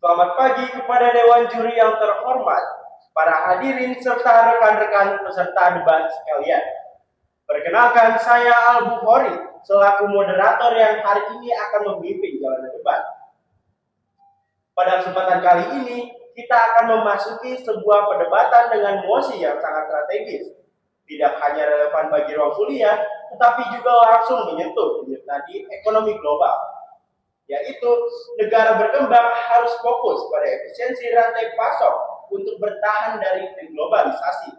Selamat pagi kepada Dewan Juri yang terhormat, para hadirin serta rekan-rekan peserta debat sekalian. Perkenalkan, saya Al-Bukhari, selaku moderator yang hari ini akan memimpin jalannya debat. Pada kesempatan kali ini, kita akan memasuki sebuah perdebatan dengan mosi yang sangat strategis. Tidak hanya relevan bagi ruang kuliah, tetapi juga langsung menyentuh tadi ekonomi global, yaitu negara berkembang harus fokus pada efisiensi rantai pasok untuk bertahan dari globalisasi.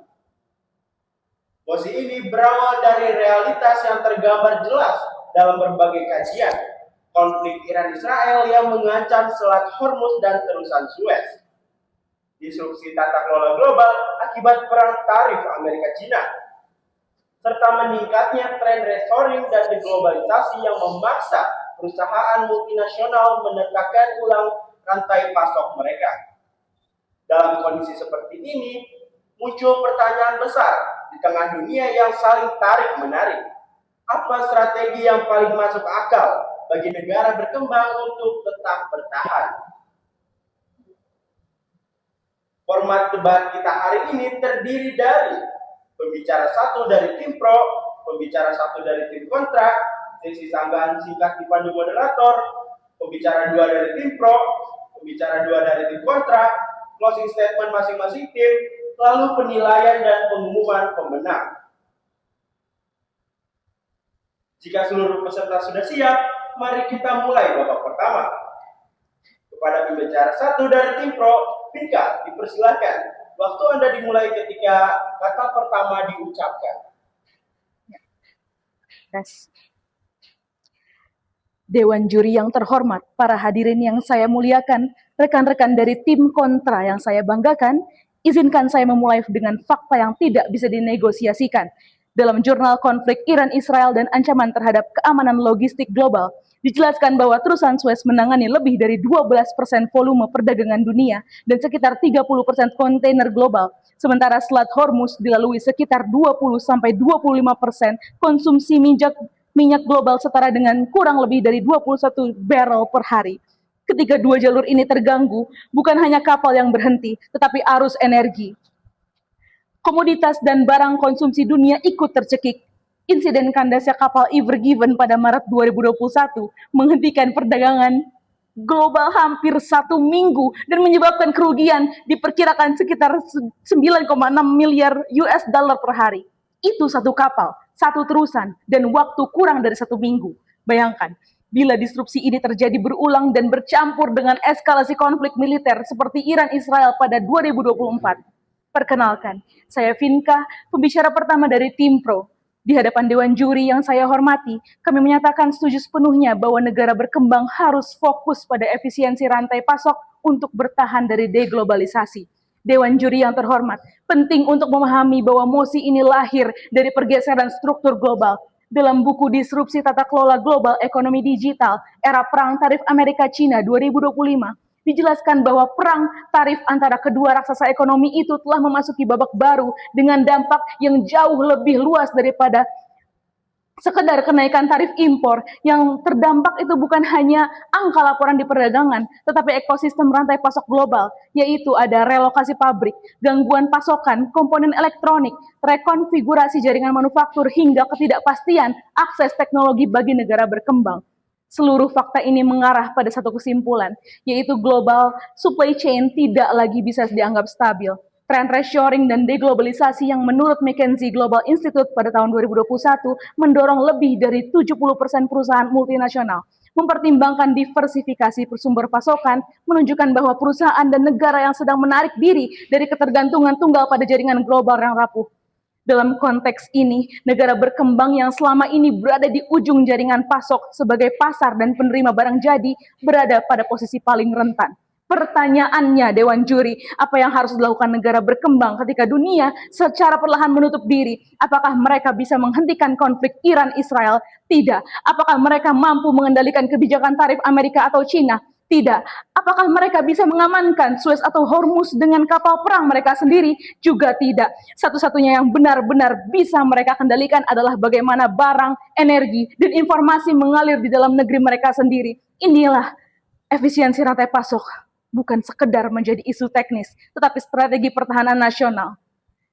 Mosi ini berawal dari realitas yang tergambar jelas dalam berbagai kajian, konflik Iran-Israel yang mengancam Selat Hormuz dan terusan Suez, disrupsi tata kelola global akibat perang tarif Amerika-Cina, serta meningkatnya tren reshoring dan deglobalisasi yang memaksa perusahaan multinasional menekan ulang rantai pasok mereka. Dalam kondisi seperti ini, muncul pertanyaan besar di tengah dunia yang saling tarik-menarik. Apa strategi yang paling masuk akal bagi negara berkembang untuk tetap bertahan? Format debat kita hari ini terdiri dari pembicara satu dari tim pro, pembicara satu dari tim kontra, sesi sanggahan singkat dipandu moderator, pembicara dua dari tim pro, pembicara dua dari tim kontra, closing statement masing-masing tim, lalu penilaian dan pengumuman pemenang. Jika seluruh peserta sudah siap, mari kita mulai babak pertama. Kepada pembicara satu dari tim pro, Pinka, dipersilakan. Waktu Anda dimulai ketika kata pertama diucapkan. Yes. Dewan juri yang terhormat, para hadirin yang saya muliakan, rekan-rekan dari tim kontra yang saya banggakan, izinkan saya memulai dengan fakta yang tidak bisa dinegosiasikan. Dalam jurnal konflik Iran-Israel dan ancaman terhadap keamanan logistik global, dijelaskan bahwa terusan Suez menangani lebih dari 12% volume perdagangan dunia dan sekitar 30% kontainer global, sementara Selat Hormuz dilalui sekitar 20-25% konsumsi minyak global setara dengan kurang lebih dari 21 barrel per hari. Ketika dua jalur ini terganggu, bukan hanya kapal yang berhenti, tetapi arus energi, komoditas dan barang konsumsi dunia ikut tercekik. Insiden kandasnya kapal Ever Given pada Maret 2021 menghentikan perdagangan global hampir 1 minggu dan menyebabkan kerugian diperkirakan sekitar 9,6 miliar US dollar per hari. Itu satu kapal, satu terusan, dan waktu kurang dari 1 minggu. Bayangkan, bila disrupsi ini terjadi berulang dan bercampur dengan eskalasi konflik militer seperti Iran-Israel pada 2024. Perkenalkan, saya Vinka, pembicara pertama dari tim pro. Di hadapan Dewan Juri yang saya hormati, kami menyatakan setuju sepenuhnya bahwa negara berkembang harus fokus pada efisiensi rantai pasok untuk bertahan dari deglobalisasi. Dewan Juri yang terhormat, penting untuk memahami bahwa mosi ini lahir dari pergeseran struktur global. Dalam buku Disrupsi Tata Kelola Global Ekonomi Digital, Era Perang Tarif Amerika-Cina 2025, dijelaskan bahwa perang tarif antara kedua raksasa ekonomi itu telah memasuki babak baru dengan dampak yang jauh lebih luas daripada sekedar kenaikan tarif impor. Yang terdampak itu bukan hanya angka laporan di perdagangan, tetapi ekosistem rantai pasok global, yaitu ada relokasi pabrik, gangguan pasokan, komponen elektronik, rekonfigurasi jaringan manufaktur, hingga ketidakpastian akses teknologi bagi negara berkembang. Seluruh fakta ini mengarah pada satu kesimpulan, yaitu global supply chain tidak lagi bisa dianggap stabil. Tren reshoring dan deglobalisasi yang menurut McKinsey Global Institute pada tahun 2021 mendorong lebih dari 70% perusahaan multinasional mempertimbangkan diversifikasi sumber pasokan, menunjukkan bahwa perusahaan dan negara yang sedang menarik diri dari ketergantungan tunggal pada jaringan global yang rapuh. Dalam konteks ini, negara berkembang yang selama ini berada di ujung jaringan pasok sebagai pasar dan penerima barang jadi berada pada posisi paling rentan. Pertanyaannya, Dewan Juri, apa yang harus dilakukan negara berkembang ketika dunia secara perlahan menutup diri? Apakah mereka bisa menghentikan konflik Iran-Israel? Tidak. Apakah mereka mampu mengendalikan kebijakan tarif Amerika atau Cina? Tidak. Apakah mereka bisa mengamankan Suez atau Hormuz dengan kapal perang mereka sendiri? Juga tidak. Satu-satunya yang benar-benar bisa mereka kendalikan adalah bagaimana barang, energi, dan informasi mengalir di dalam negeri mereka sendiri. Inilah efisiensi rantai pasok. bukan sekedar menjadi isu teknis, tetapi strategi pertahanan nasional.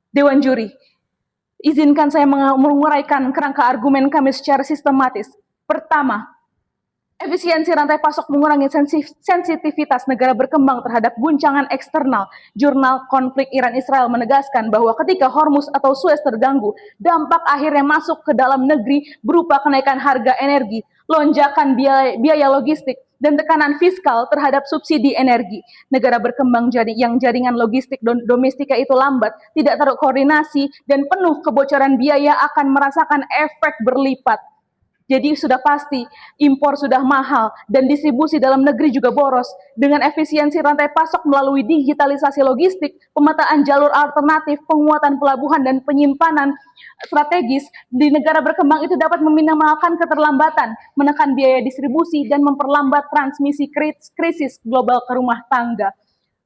Dewan Juri, izinkan saya menguraikan kerangka argumen kami secara sistematis. Pertama, efisiensi rantai pasok mengurangi sensitivitas negara berkembang terhadap guncangan eksternal. Jurnal Konflik Iran-Israel menegaskan bahwa ketika Hormuz atau Suez terganggu, dampak akhirnya masuk ke dalam negeri berupa kenaikan harga energi, lonjakan biaya logistik, dan tekanan fiskal terhadap subsidi energi. Negara berkembang yang jaringan logistik domestika itu lambat, tidak terkoordinasi, dan penuh kebocoran biaya akan merasakan efek berlipat. Jadi sudah pasti impor sudah mahal dan distribusi dalam negeri juga boros. Dengan efisiensi rantai pasok melalui digitalisasi logistik, pemetaan jalur alternatif, penguatan pelabuhan dan penyimpanan strategis di negara berkembang itu dapat meminimalkan keterlambatan, menekan biaya distribusi dan memperlambat transmisi krisis global ke rumah tangga.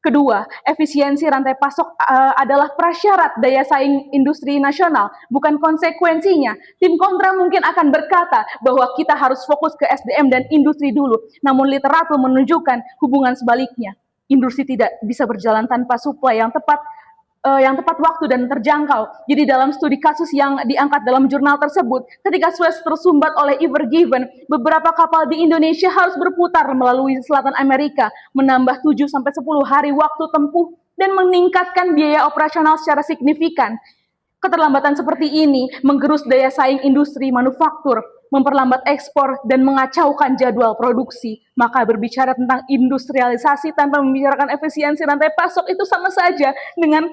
Kedua, efisiensi rantai pasok adalah prasyarat daya saing industri nasional, bukan konsekuensinya. Tim kontra mungkin akan berkata bahwa kita harus fokus ke SDM dan industri dulu, namun literatur menunjukkan hubungan sebaliknya. Industri tidak bisa berjalan tanpa suplai yang tepat waktu dan terjangkau. Jadi dalam studi kasus yang diangkat dalam jurnal tersebut, ketika Suez tersumbat oleh Ever Given, beberapa kapal di Indonesia harus berputar melalui selatan Amerika, menambah 7-10 hari waktu tempuh dan meningkatkan biaya operasional secara signifikan. Keterlambatan seperti ini menggerus daya saing industri manufaktur, memperlambat ekspor, dan mengacaukan jadwal produksi. Maka berbicara tentang industrialisasi tanpa membicarakan efisiensi rantai pasok itu sama saja dengan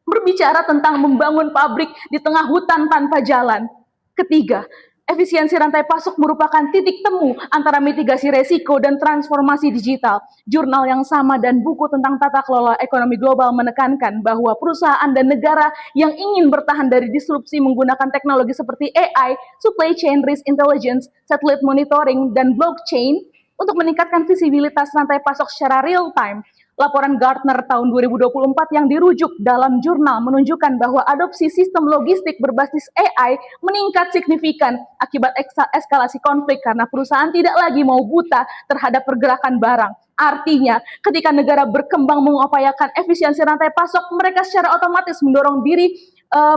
berbicara tentang membangun pabrik di tengah hutan tanpa jalan. Ketiga, efisiensi rantai pasok merupakan titik temu antara mitigasi resiko dan transformasi digital. Jurnal yang sama dan buku tentang tata kelola ekonomi global menekankan bahwa perusahaan dan negara yang ingin bertahan dari disrupsi menggunakan teknologi seperti AI, supply chain risk intelligence, satellite monitoring, dan blockchain untuk meningkatkan visibilitas rantai pasok secara real time. Laporan Gartner tahun 2024 yang dirujuk dalam jurnal menunjukkan bahwa adopsi sistem logistik berbasis AI meningkat signifikan akibat eskalasi konflik karena perusahaan tidak lagi mau buta terhadap pergerakan barang. Artinya, ketika negara berkembang mengupayakan efisiensi rantai pasok, mereka secara otomatis mendorong diri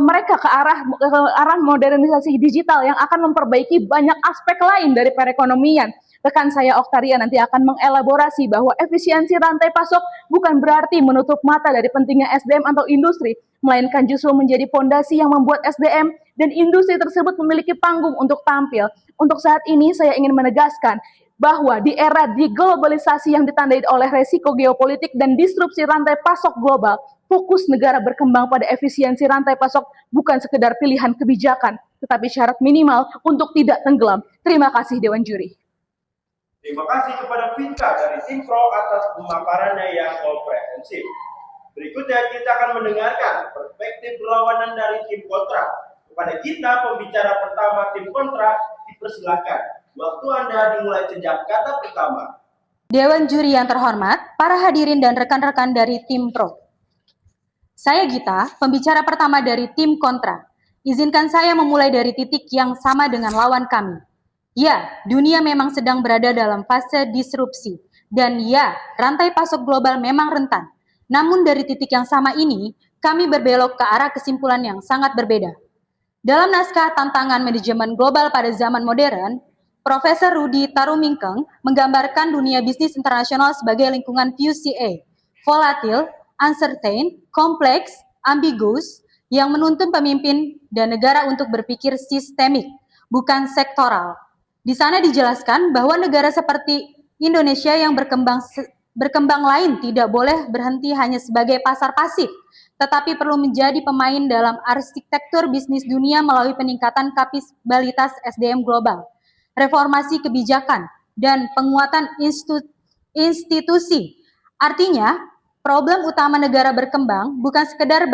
mereka ke arah modernisasi digital yang akan memperbaiki banyak aspek lain dari perekonomian. Rekan saya Oktaria nanti akan mengelaborasi bahwa efisiensi rantai pasok bukan berarti menutup mata dari pentingnya SDM atau industri, melainkan justru menjadi fondasi yang membuat SDM dan industri tersebut memiliki panggung untuk tampil. Untuk saat ini saya ingin menegaskan bahwa di era deglobalisasi yang ditandai oleh resiko geopolitik dan disrupsi rantai pasok global, fokus negara berkembang pada efisiensi rantai pasok bukan sekedar pilihan kebijakan, tetapi syarat minimal untuk tidak tenggelam. Terima kasih Dewan Juri. Terima kasih kepada Vinka dari Tim Pro atas pemaparannya yang komprehensif. Berikutnya kita akan mendengarkan perspektif berlawanan dari tim kontra. Kepada kita, pembicara pertama tim kontra, dipersilakan. Waktu Anda dimulai sejak kata pertama. Dewan Juri yang terhormat, para hadirin dan rekan-rekan dari Tim Pro. Saya Gita, pembicara pertama dari tim kontra. Izinkan saya memulai dari titik yang sama dengan lawan kami. Ya, dunia memang sedang berada dalam fase disrupsi. Dan ya, rantai pasok global memang rentan. Namun dari titik yang sama ini, kami berbelok ke arah kesimpulan yang sangat berbeda. Dalam naskah Tantangan Manajemen Global pada Zaman Modern, Profesor Rudy Tarumingkeng menggambarkan dunia bisnis internasional sebagai lingkungan VUCA, volatil, uncertain, kompleks, ambiguous, yang menuntun pemimpin dan negara untuk berpikir sistemik, bukan sektoral. Di sana dijelaskan bahwa negara seperti Indonesia yang berkembang lain tidak boleh berhenti hanya sebagai pasar pasif, tetapi perlu menjadi pemain dalam arsitektur bisnis dunia melalui peningkatan kapabilitas SDM global, reformasi kebijakan, dan penguatan institusi. Artinya, problem utama negara berkembang bukan sekedar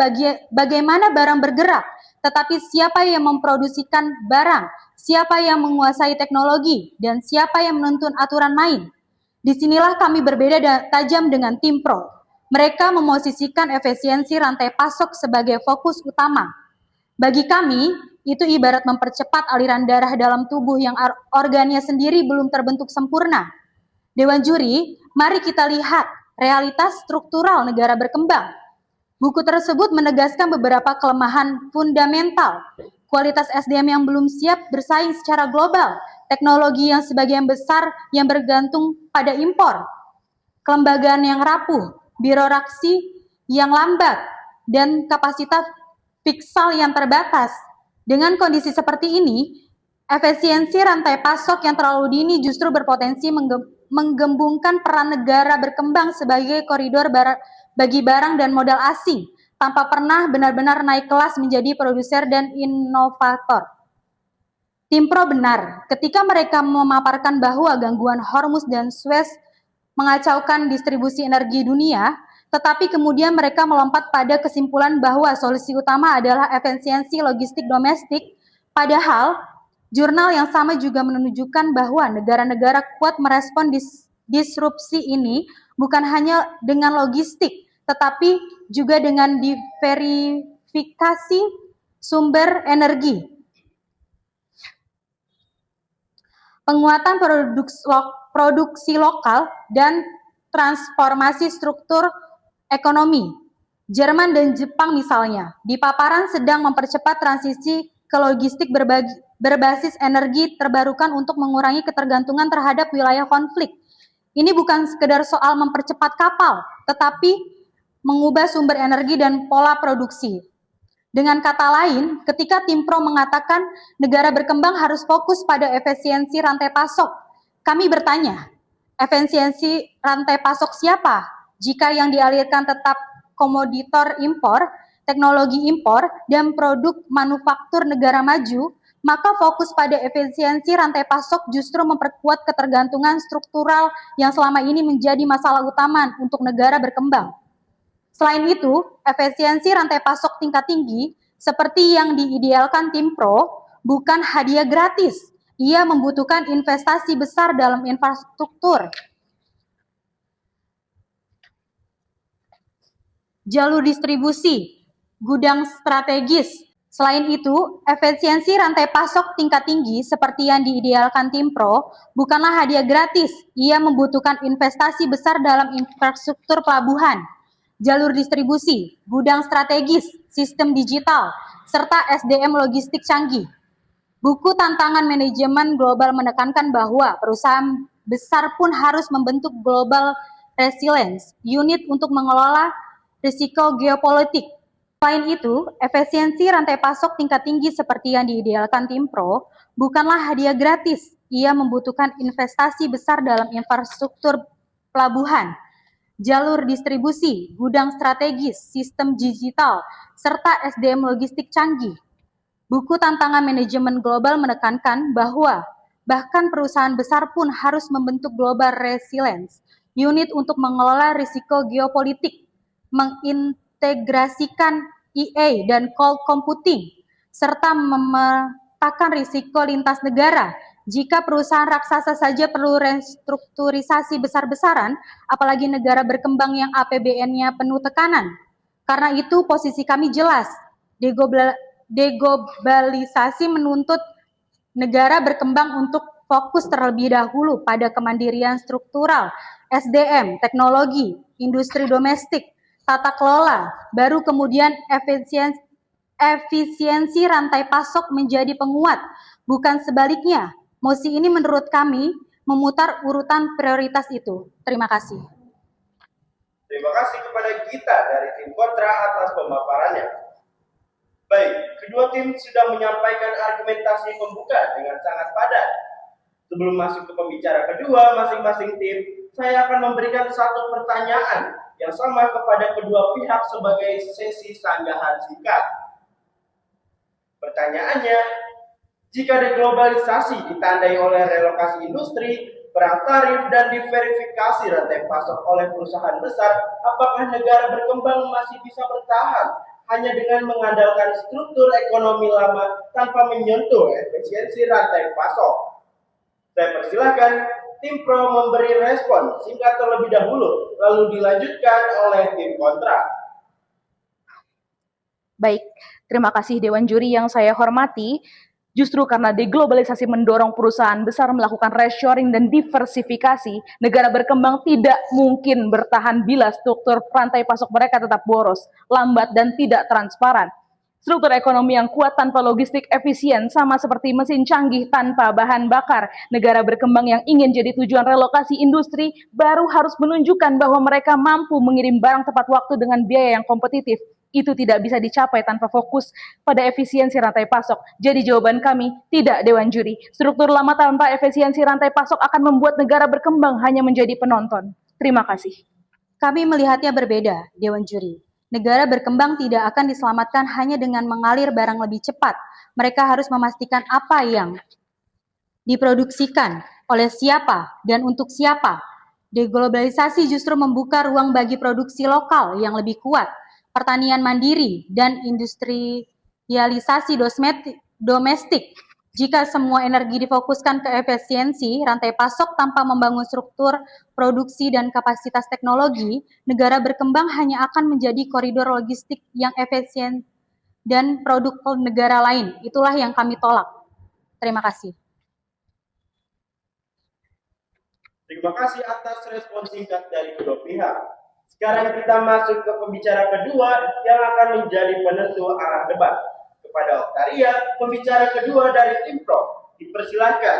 bagaimana barang bergerak, tetapi siapa yang memproduksikan barang, siapa yang menguasai teknologi, dan siapa yang menuntun aturan main. Disinilah kami berbeda tajam dengan tim pro. Mereka memosisikan efisiensi rantai pasok sebagai fokus utama. Bagi kami, itu ibarat mempercepat aliran darah dalam tubuh yang organnya sendiri belum terbentuk sempurna. Dewan Juri, mari kita lihat realitas struktural negara berkembang. Buku tersebut menegaskan beberapa kelemahan fundamental, kualitas SDM yang belum siap bersaing secara global, teknologi yang sebagian besar yang bergantung pada impor, kelembagaan yang rapuh, birokrasi yang lambat, dan kapasitas fiskal yang terbatas. Dengan kondisi seperti ini, efisiensi rantai pasok yang terlalu dini justru berpotensi menggembungkan peran negara berkembang sebagai koridor bagi barang dan modal asing, tanpa pernah benar-benar naik kelas menjadi produser dan inovator. Timpro benar ketika mereka memaparkan bahwa gangguan Hormuz dan Suez mengacaukan distribusi energi dunia, tetapi kemudian mereka melompat pada kesimpulan bahwa solusi utama adalah efisiensi logistik domestik, padahal jurnal yang sama juga menunjukkan bahwa negara-negara kuat merespon disrupsi ini bukan hanya dengan logistik, tetapi juga dengan diversifikasi sumber energi. Penguatan produksi lokal dan transformasi struktur ekonomi. Jerman dan Jepang misalnya, di paparan sedang mempercepat transisi ke logistik berbasis energi terbarukan untuk mengurangi ketergantungan terhadap wilayah konflik. Ini bukan sekedar soal mempercepat kapal, tetapi mengubah sumber energi dan pola produksi. Dengan kata lain, ketika Timpro mengatakan negara berkembang harus fokus pada efisiensi rantai pasok, kami bertanya, efisiensi rantai pasok siapa? Jika yang dialirkan tetap komoditor impor, teknologi impor, dan produk manufaktur negara maju, maka fokus pada efisiensi rantai pasok justru memperkuat ketergantungan struktural yang selama ini menjadi masalah utama untuk negara berkembang. Selain itu, efisiensi rantai pasok tingkat tinggi seperti yang diidealkan Timpro bukan hadiah gratis. Ia membutuhkan investasi besar dalam infrastruktur, jalur distribusi, gudang strategis. Selain itu, efisiensi rantai pasok tingkat tinggi seperti yang diidealkan Timpro bukanlah hadiah gratis. Ia membutuhkan investasi besar dalam infrastruktur pelabuhan, jalur distribusi, gudang strategis, sistem digital, serta SDM logistik canggih. Buku Tantangan Manajemen Global menekankan bahwa perusahaan besar pun harus membentuk Global Resilience Unit untuk mengelola risiko geopolitik. Selain itu, efisiensi rantai pasok tingkat tinggi seperti yang diidealkan Timpro bukanlah hadiah gratis. Ia membutuhkan investasi besar dalam infrastruktur pelabuhan, jalur distribusi, gudang strategis, sistem digital, serta SDM logistik canggih. Buku Tantangan Manajemen Global menekankan bahwa bahkan perusahaan besar pun harus membentuk Global Resilience Unit untuk mengelola risiko geopolitik, mengintegrasikan EA dan cloud computing, serta memetakan risiko lintas negara. Jika perusahaan raksasa saja perlu restrukturisasi besar-besaran, apalagi negara berkembang yang APBN-nya penuh tekanan. Karena itu posisi kami jelas, deglobalisasi menuntut negara berkembang untuk fokus terlebih dahulu pada kemandirian struktural, SDM, teknologi, industri domestik, tata kelola, baru kemudian efisiensi rantai pasok menjadi penguat, bukan sebaliknya. Mosi ini menurut kami memutar urutan prioritas itu. Terima kasih. Terima kasih kepada Gita dari tim kontra atas pemaparannya. Baik, kedua tim sudah menyampaikan argumentasi pembuka dengan sangat padat. Sebelum masuk ke pembicara kedua masing-masing tim, saya akan memberikan satu pertanyaan yang sama kepada kedua pihak sebagai sesi sanggahan singkat. Pertanyaannya, jika deglobalisasi ditandai oleh relokasi industri, perang tarif, dan diverifikasi rantai pasok oleh perusahaan besar, apakah negara berkembang masih bisa bertahan hanya dengan mengandalkan struktur ekonomi lama tanpa menyentuh efisiensi rantai pasok? Saya persilahkan tim pro memberi respon singkat terlebih dahulu, lalu dilanjutkan oleh tim kontra. Baik, terima kasih Dewan Juri yang saya hormati. Justru karena deglobalisasi mendorong perusahaan besar melakukan reshoring dan diversifikasi, negara berkembang tidak mungkin bertahan bila struktur rantai pasok mereka tetap boros, lambat, dan tidak transparan. Struktur ekonomi yang kuat tanpa logistik efisien sama seperti mesin canggih tanpa bahan bakar. Negara berkembang yang ingin jadi tujuan relokasi industri baru harus menunjukkan bahwa mereka mampu mengirim barang tepat waktu dengan biaya yang kompetitif. Itu tidak bisa dicapai tanpa fokus pada efisiensi rantai pasok. Jadi jawaban kami, tidak Dewan Juri. Struktur lama tanpa efisiensi rantai pasok akan membuat negara berkembang hanya menjadi penonton. Terima kasih. Kami melihatnya berbeda, Dewan Juri. Negara berkembang tidak akan diselamatkan hanya dengan mengalir barang lebih cepat. Mereka harus memastikan apa yang diproduksikan, oleh siapa, dan untuk siapa. Deglobalisasi justru membuka ruang bagi produksi lokal yang lebih kuat, pertanian mandiri, dan industrialisasi domestik. Jika semua energi difokuskan ke efisiensi rantai pasok tanpa membangun struktur produksi dan kapasitas teknologi, negara berkembang hanya akan menjadi koridor logistik yang efisien dan produk negara lain. Itulah yang kami tolak. Terima kasih. Terima kasih atas respon singkat dari kedua pihak. Sekarang kita masuk ke pembicara kedua yang akan menjadi penentu arah debat. Kepada Oktaria, pembicara kedua dari tim Pro. Dipersilakan.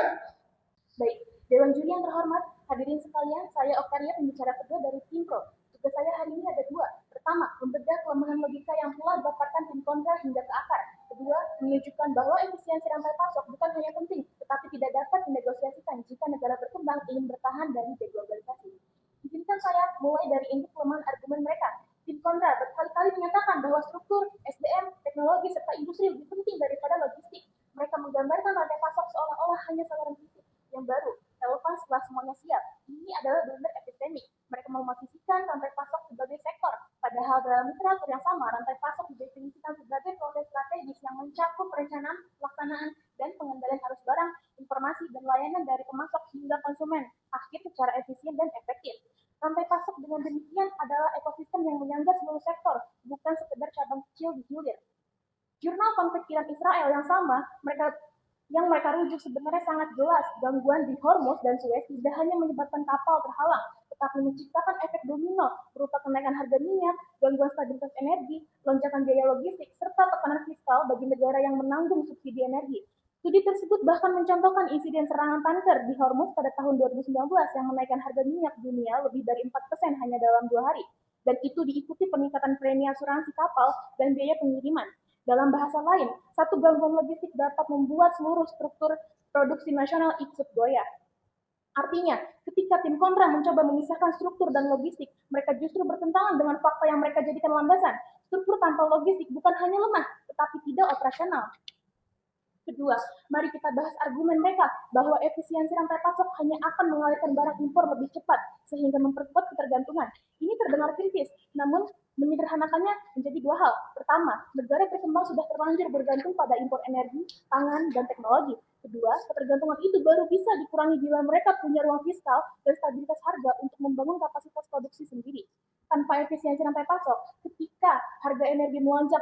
Baik, Dewan Juri yang terhormat, hadirin sekalian, saya Oktaria, pembicara kedua dari tim Pro. Tugas saya hari ini ada dua. Pertama, membedah kelemahan logika yang telah dipaparkan tim kontra hingga ke akar. Kedua, menunjukkan bahwa efisiensi rantai pasok bukan hanya penting, tetapi tidak dapat dinegosiasikan jika negara berkembang ingin bertahan dari deglobalisasi. Izinkan saya mulai dari inti kelemahan argumen mereka. Tim kontra berkali-kali menyatakan bahwa struktur, SDM, teknologi, serta industri lebih penting daripada logistik. Mereka menggambarkan rantai pasok seolah-olah hanya saluran fisik yang baru, relevan setelah semuanya siap. Ini adalah blunder epistemik. Mereka memposisikan rantai pasok sebagai sektor, padahal dalam literatur yang sama, rantai pasok didefinisikan sebagai proses strategis yang mencakup perencanaan, pelaksanaan, dan pengendalian arus barang, informasi, dan layanan dari pemasok hingga konsumen akhir secara efisien dan efektif. Rantai pasok dengan demikian adalah ekosistem yang menyangga seluruh sektor, bukan sekedar cabang kecil di hilir. Jurnal Konflik Iran Israel yang sama, mereka rujuk sebenarnya sangat jelas. Gangguan di Hormuz dan Suez tidak hanya menyebabkan kapal terhalang, tetapi menciptakan efek domino berupa kenaikan harga minyak, gangguan stabilitas energi, lonjakan biaya logistik, serta tekanan fiskal bagi negara yang menanggung subsidi energi. Studi tersebut bahkan mencontohkan insiden serangan tanker di Hormuz pada tahun 2019 yang menaikkan harga minyak dunia lebih dari 4% hanya dalam 2 hari. Dan itu diikuti peningkatan premi asuransi kapal dan biaya pengiriman. Dalam bahasa lain, satu gangguan logistik dapat membuat seluruh struktur produksi nasional ikut goyah. Artinya, ketika tim kontra mencoba memisahkan struktur dan logistik, mereka justru bertentangan dengan fakta yang mereka jadikan landasan. Struktur tanpa logistik bukan hanya lemah, tetapi tidak operasional. Kedua, mari kita bahas argumen mereka bahwa efisiensi rantai pasok hanya akan mengalirkan barang impor lebih cepat, sehingga memperkuat ketergantungan. Ini terdengar kritis, namun menyederhanakannya menjadi dua hal. Pertama, negara berkembang sudah terlanjur bergantung pada impor energi, pangan, dan teknologi. Kedua, ketergantungan itu baru bisa dikurangi bila mereka punya ruang fiskal dan stabilitas harga untuk membangun kapasitas produksi sendiri. Tanpa efisiensi rantai pasok, ketika harga energi melonjak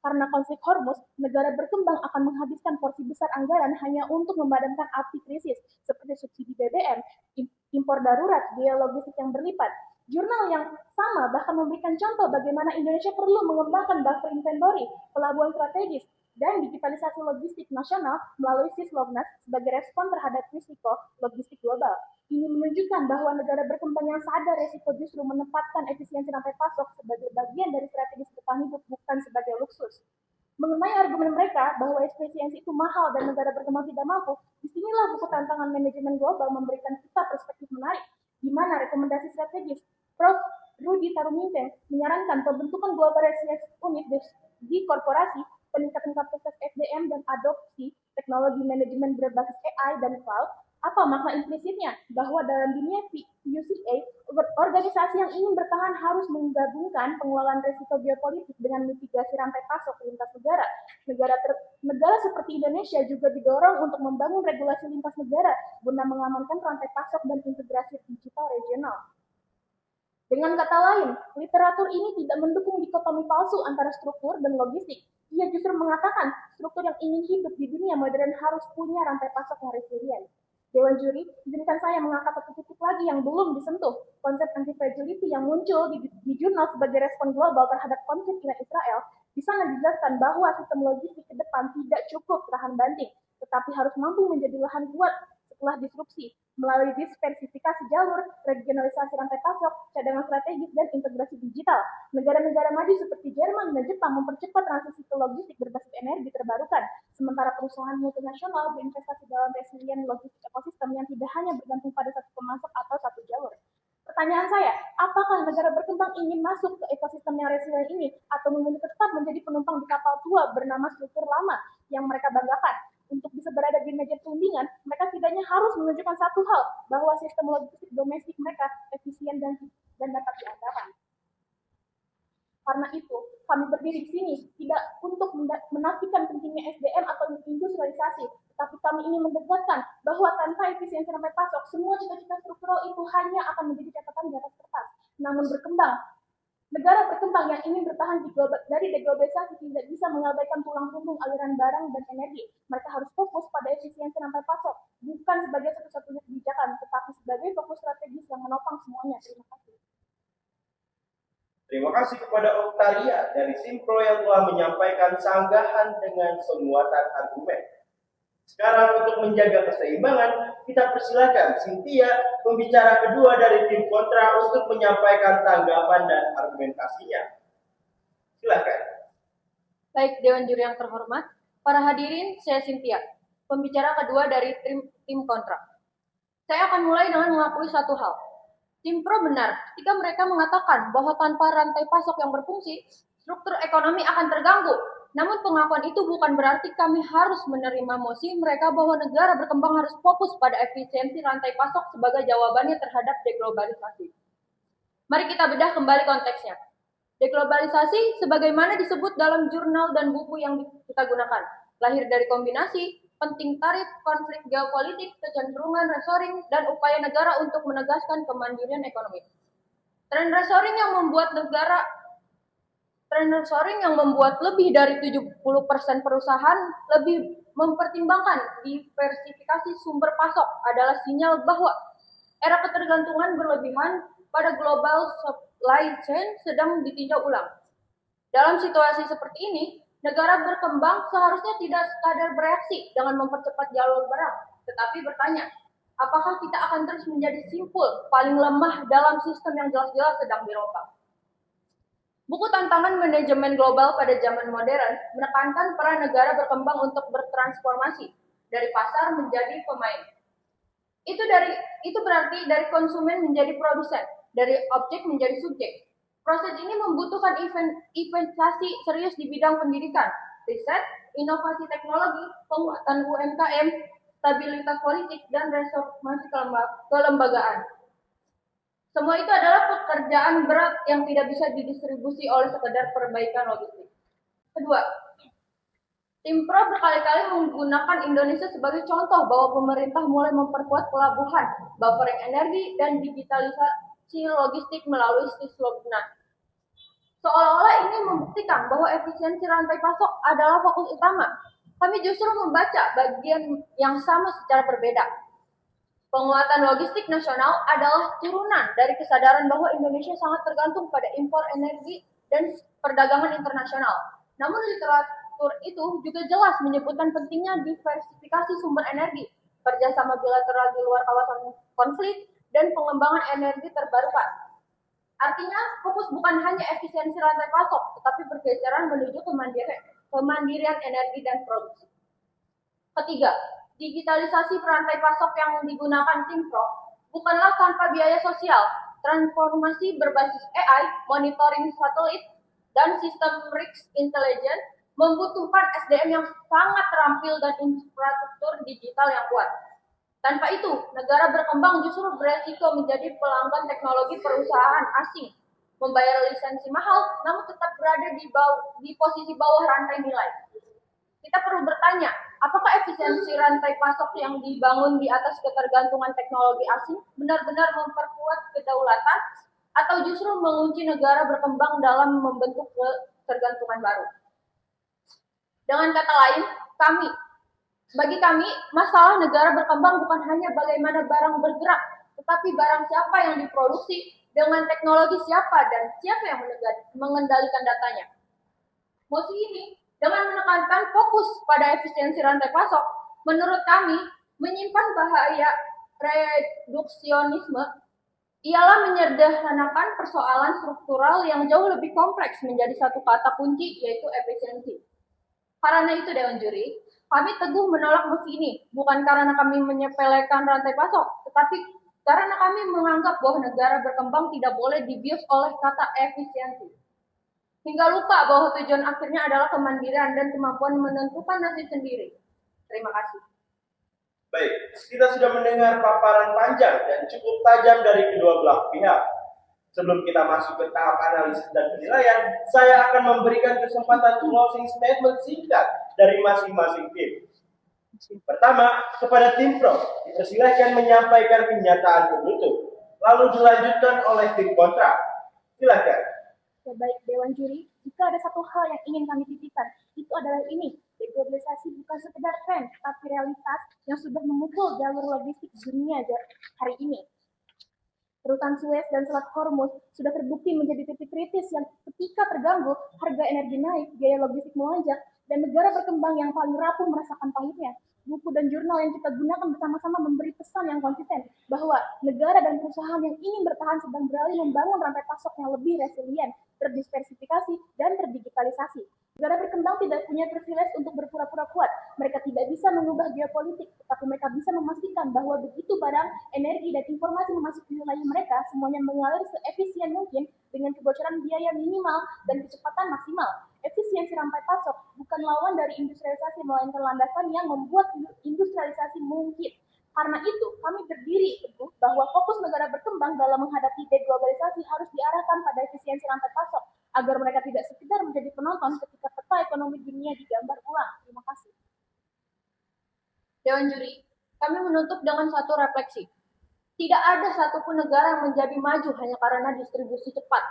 karena konflik Hormuz, negara berkembang akan menghabiskan porsi besar anggaran hanya untuk memadamkan api krisis, seperti subsidi BBM, impor darurat, biaya logistik yang berlipat. Jurnal yang sama bahkan memberikan contoh bagaimana Indonesia perlu mengembangkan buffer inventory, pelabuhan strategis, dan digitalisasi logistik nasional melalui Sislognas sebagai respon terhadap risiko logistik global. Ini menunjukkan bahwa negara berkembang yang sadar risiko justru menempatkan efisiensi rantai pasok sebagai bagian dari strategi bertahan hidup, bukan sebagai luksus. Mengenai argumen mereka bahwa efisiensi itu mahal dan negara berkembang tidak mampu, disinilah buku tantangan manajemen global memberikan kita perspektif menarik, di mana rekomendasi strategis Prof. Rudi Taruminte menyarankan pembentukan Global Research Unit di korporasi, peningkatan kapasitas SDM, dan adopsi teknologi manajemen berbasis AI dan cloud. Apa makna implisitnya? Bahwa dalam dunia UCA, organisasi yang ingin bertahan harus menggabungkan pengelolaan risiko geopolitik dengan mitigasi rantai pasok lintas negara. Negara seperti Indonesia juga didorong untuk membangun regulasi lintas negara guna mengamankan rantai pasok dan integrasi digital regional. Dengan kata lain, literatur ini tidak mendukung dikotomi palsu antara struktur dan logistik. Ia justru mengatakan struktur yang ingin hidup di dunia modern harus punya rantai pasok yang resilient. Dewan Juri, izinkan saya mengangkat satu titik lagi yang belum disentuh. Konsep anti-fragility yang muncul di jurnal sebagai respon global terhadap konflik Iran-Israel, di sana dijelaskan bahwa sistem logistik ke depan tidak cukup tahan banting, tetapi harus mampu menjadi lahan kuat setelah disrupsi melalui diversifikasi jalur, regionalisasi rantai pasok, cadangan strategis, dan integrasi digital. Negara-negara maju seperti Jerman dan Jepang mempercepat transisi ke logistik berbasis energi terbarukan, sementara perusahaan multinasional berinvestasi dalam resilient logistik ekosistem yang tidak hanya bergantung pada satu pemasok atau satu jalur. Pertanyaan saya, apakah negara berkembang ingin masuk ke ekosistem yang resilient ini atau memilih tetap menjadi penumpang di kapal tua bernama struktur lama yang mereka banggakan? Untuk bisa berada di meja perundingan, mereka setidaknya harus menunjukkan satu hal, bahwa sistem logistik domestik mereka efisien dan dapat diandalkan. Karena itu, kami berdiri di sini tidak untuk menafikan pentingnya SDM atau industrialisasi, tetapi kami ingin menegaskan bahwa tanpa efisiensi rantai pasok, semua cita-cita struktural itu hanya akan menjadi catatan di atas kertas. Namun negara berkembang yang ingin bertahan dari deglobalisasi tidak bisa mengabaikan tulang punggung aliran barang dan energi. Mereka harus fokus pada efisiensi rantai pasok, bukan sebagai satu-satunya kebijakan, tetapi sebagai fokus strategis yang menopang semuanya. Terima kasih. Terima kasih kepada Oktaria dari Simpro yang telah menyampaikan sanggahan dengan penguatan argumen. Sekarang untuk menjaga keseimbangan, kita persilakan Cynthia, pembicara kedua dari tim kontra, untuk menyampaikan tanggapan dan argumentasinya. Silakan. Baik, Dewan Juri yang terhormat, para hadirin, saya Cynthia, pembicara kedua dari tim kontra. Saya akan mulai dengan mengakui satu hal. Tim pro benar ketika mereka mengatakan bahwa tanpa rantai pasok yang berfungsi, struktur ekonomi akan terganggu. Namun pengakuan itu bukan berarti kami harus menerima mosi mereka bahwa negara berkembang harus fokus pada efisiensi rantai pasok sebagai jawabannya terhadap deglobalisasi. Mari kita bedah kembali konteksnya. Deglobalisasi sebagaimana disebut dalam jurnal dan buku yang kita gunakan, lahir dari kombinasi penting tarif, konflik geopolitik, kecenderungan reshoring, dan upaya negara untuk menegaskan kemandirian ekonomi. Tren reshoring yang membuat lebih dari 70% perusahaan lebih mempertimbangkan diversifikasi sumber pasok adalah sinyal bahwa era ketergantungan berlebihan pada global supply chain sedang ditinjau ulang. Dalam situasi seperti ini, negara berkembang seharusnya tidak sekadar bereaksi dengan mempercepat jalur barang, tetapi bertanya, apakah kita akan terus menjadi simpul paling lemah dalam sistem yang jelas-jelas sedang dirombak? Buku Tantangan Manajemen Global pada Zaman Modern menekankan peran negara berkembang untuk bertransformasi dari pasar menjadi pemain. Itu berarti dari konsumen menjadi produsen, dari objek menjadi subjek. Proses ini membutuhkan investasi serius di bidang pendidikan, riset, inovasi teknologi, penguatan UMKM, stabilitas politik, dan reformasi kelembagaan. Semua itu adalah pekerjaan berat yang tidak bisa didistribusi oleh sekedar perbaikan logistik. Kedua, tim pro berkali-kali menggunakan Indonesia sebagai contoh bahwa pemerintah mulai memperkuat pelabuhan, buffering energi, dan digitalisasi logistik melalui Sislogna. Seolah-olah ini membuktikan bahwa efisiensi rantai pasok adalah fokus utama. Kami justru membaca bagian yang sama secara berbeda. Penguatan logistik nasional adalah turunan dari kesadaran bahwa Indonesia sangat tergantung pada impor energi dan perdagangan internasional. Namun literatur itu juga jelas menyebutkan pentingnya diversifikasi sumber energi, kerjasama bilateral di luar kawasan konflik, dan pengembangan energi terbarukan. Artinya, fokus bukan hanya efisiensi rantai pasok, tetapi pergeseran menuju kemandirian energi dan produksi. Ketiga, digitalisasi rantai pasok yang digunakan tim pro bukanlah tanpa biaya sosial. Transformasi berbasis AI, monitoring satelit, dan sistem risk intelligence membutuhkan SDM yang sangat terampil dan infrastruktur digital yang kuat. Tanpa itu, negara berkembang justru beresiko menjadi pelanggan teknologi perusahaan asing, membayar lisensi mahal, namun tetap berada di posisi bawah rantai nilai. Kita perlu bertanya, apakah efisiensi rantai pasok yang dibangun di atas ketergantungan teknologi asing benar-benar memperkuat kedaulatan atau justru mengunci negara berkembang dalam membentuk ketergantungan baru? Dengan kata lain, bagi kami, masalah negara berkembang bukan hanya bagaimana barang bergerak, tetapi barang siapa yang diproduksi, dengan teknologi siapa, dan siapa yang mengendalikan datanya. Mosi ini, dengan menekankan fokus pada efisiensi rantai pasok, menurut kami, menyimpan bahaya reduksionisme ialah menyederhanakan persoalan struktural yang jauh lebih kompleks menjadi satu kata kunci, yaitu efisiensi. Karena itu, Dewan Juri, kami teguh menolak mosi ini, bukan karena kami menyepelekan rantai pasok, tetapi karena kami menganggap bahwa negara berkembang tidak boleh dibius oleh kata efisiensi. Hingga lupa bahwa tujuan akhirnya adalah kemandirian dan kemampuan menentukan nasib sendiri. Terima kasih. Baik, kita sudah mendengar paparan panjang dan cukup tajam dari kedua belah pihak. Sebelum kita masuk ke tahap analisis dan penilaian, saya akan memberikan kesempatan closing statement singkat dari masing-masing tim. Pertama, kepada tim pro, dipersilakan menyampaikan pernyataan penutup, lalu dilanjutkan oleh tim kontra. Silakan. Ya, baik, Dewan Juri, jika ada satu hal yang ingin kami titipkan, itu adalah ini. Deglobalisasi bukan sekedar tren, tapi realitas yang sudah memukul jalur logistik dunia hari ini. Rutan Suez dan Selat Hormuz sudah terbukti menjadi titik kritis yang ketika terganggu, harga energi naik, biaya logistik melonjak, dan negara berkembang yang paling rapuh merasakan pahitnya. Buku dan jurnal yang kita gunakan bersama-sama memberi pesan yang konsisten bahwa negara dan perusahaan yang ingin bertahan sedang beralih membangun rantai pasok yang lebih resilient, terdiversifikasi, dan terdigitalisasi. Negara berkembang tidak punya privilege untuk berpura-pura kuat. Mereka tidak bisa mengubah geopolitik, tetapi mereka bisa memastikan bahwa begitu barang, energi, dan informasi memasuki wilayah mereka, semuanya mengalir seefisien mungkin dengan kebocoran biaya minimal dan kecepatan maksimal. Efisiensi rantai pasok bukan lawan dari industrialisasi, melainkan landasan yang membuat industrialisasi mungkin. Karena itu, kami berdiri teguh bahwa fokus negara berkembang dalam menghadapi deglobalisasi harus diarahkan pada efisiensi rantai pasok, agar mereka tidak sekedar menjadi penonton ketika peta ekonomi dunia digambar ulang. Terima kasih. Dewan Juri, kami menutup dengan satu refleksi. Tidak ada satupun negara yang menjadi maju hanya karena distribusi cepat.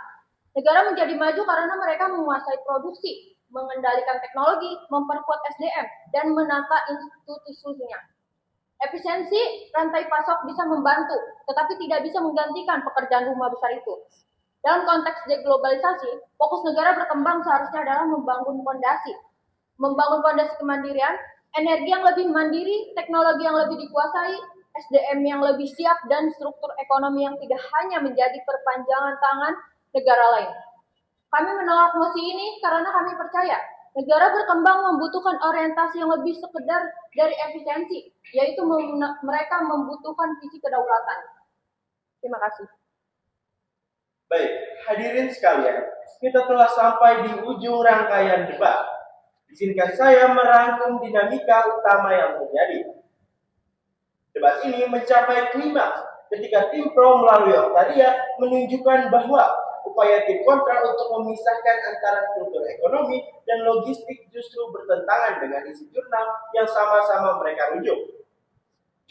Negara menjadi maju karena mereka menguasai produksi, mengendalikan teknologi, memperkuat SDM, dan menata institusinya. Efisiensi rantai pasok bisa membantu, tetapi tidak bisa menggantikan pekerjaan rumah besar itu. Dalam konteks deglobalisasi, fokus negara berkembang seharusnya adalah membangun fondasi kemandirian, energi yang lebih mandiri, teknologi yang lebih dikuasai, SDM yang lebih siap, dan struktur ekonomi yang tidak hanya menjadi perpanjangan tangan negara lain. Kami menolak mosi ini karena kami percaya negara berkembang membutuhkan orientasi yang lebih sekedar dari efisiensi, yaitu mereka membutuhkan visi kedaulatan. Terima kasih. Baik, hadirin sekalian, kita telah sampai di ujung rangkaian debat. Izinkan saya merangkum dinamika utama yang terjadi. Debat ini mencapai klimaks ketika tim pro melalui Oktaria menunjukkan bahwa upaya tim kontra untuk memisahkan antara struktur ekonomi dan logistik justru bertentangan dengan isi jurnal yang sama-sama mereka rujuk.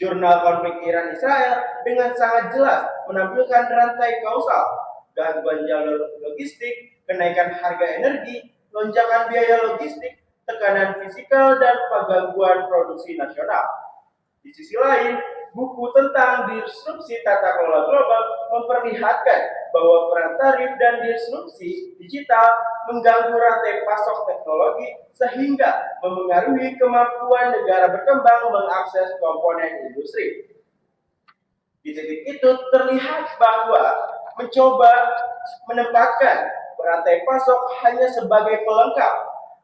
Jurnal konflik Iran-Israel dengan sangat jelas menampilkan rantai kausal, gangguan jalur logistik, kenaikan harga energi, lonjakan biaya logistik, tekanan fisikal, dan penggangguan produksi nasional. Di sisi lain, buku tentang disrupsi tata kelola global memperlihatkan bahwa peran tarif dan disrupsi digital mengganggu rantai pasok teknologi sehingga memengaruhi kemampuan negara berkembang mengakses komponen industri. Di titik itu terlihat bahwa mencoba menempatkan rantai pasok hanya sebagai pelengkap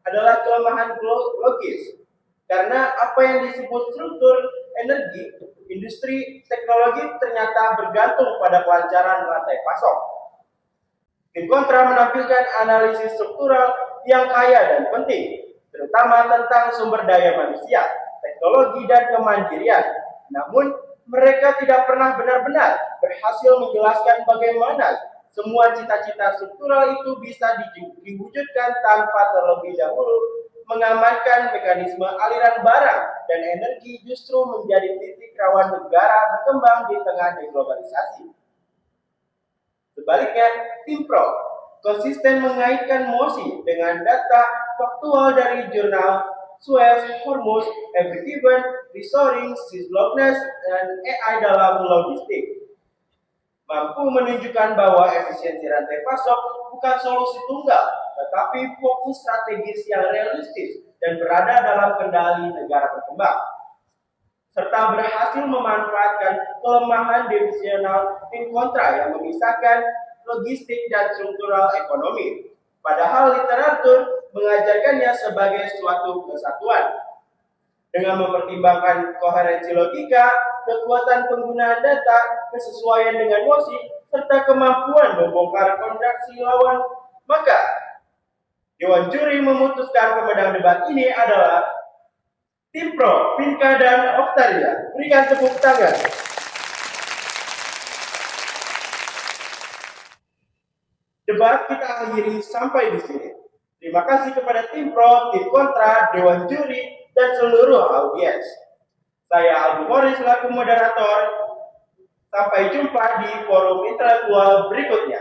adalah kelemahan logis. Karena apa yang disebut struktur energi, industri, teknologi ternyata bergantung pada kelancaran rantai pasok. Tim kontra menampilkan analisis struktural yang kaya dan penting, terutama tentang sumber daya manusia, teknologi, dan kemandirian. Namun, mereka tidak pernah benar-benar berhasil menjelaskan bagaimana semua cita-cita struktural itu bisa diwujudkan tanpa terlebih dahulu mengamankan mekanisme aliran barang dan energi justru menjadi titik rawan negara berkembang di tengah deglobalisasi. Sebaliknya, tim pro konsisten mengaitkan mosi dengan data faktual dari jurnal Suez, Hormuz, Every Given, Reshoring, Seamlessness, dan AI dalam logistik. Mampu menunjukkan bahwa efisiensi rantai pasok bukan solusi tunggal, tetapi fokus strategis yang realistis dan berada dalam kendali negara berkembang, serta berhasil memanfaatkan kelemahan divisional tim kontra yang memisahkan logistik dan struktural ekonomi. Padahal literatur mengajarkannya sebagai suatu kesatuan. Dengan mempertimbangkan koherensi logika, kekuatan penggunaan data, kesesuaian dengan mosi, serta kemampuan membongkar kontraksi lawan, maka Dewan Juri memutuskan pemenang debat ini adalah Tim Pro, Pinka dan Oktaria. Berikan tepuk tangan. Debat kita akhiri sampai di sini. Terima kasih kepada Tim Pro, Tim Kontra, Dewan Juri, dan seluruh audiens. Saya Albu Hori selaku moderator. Sampai jumpa di forum intelektual berikutnya.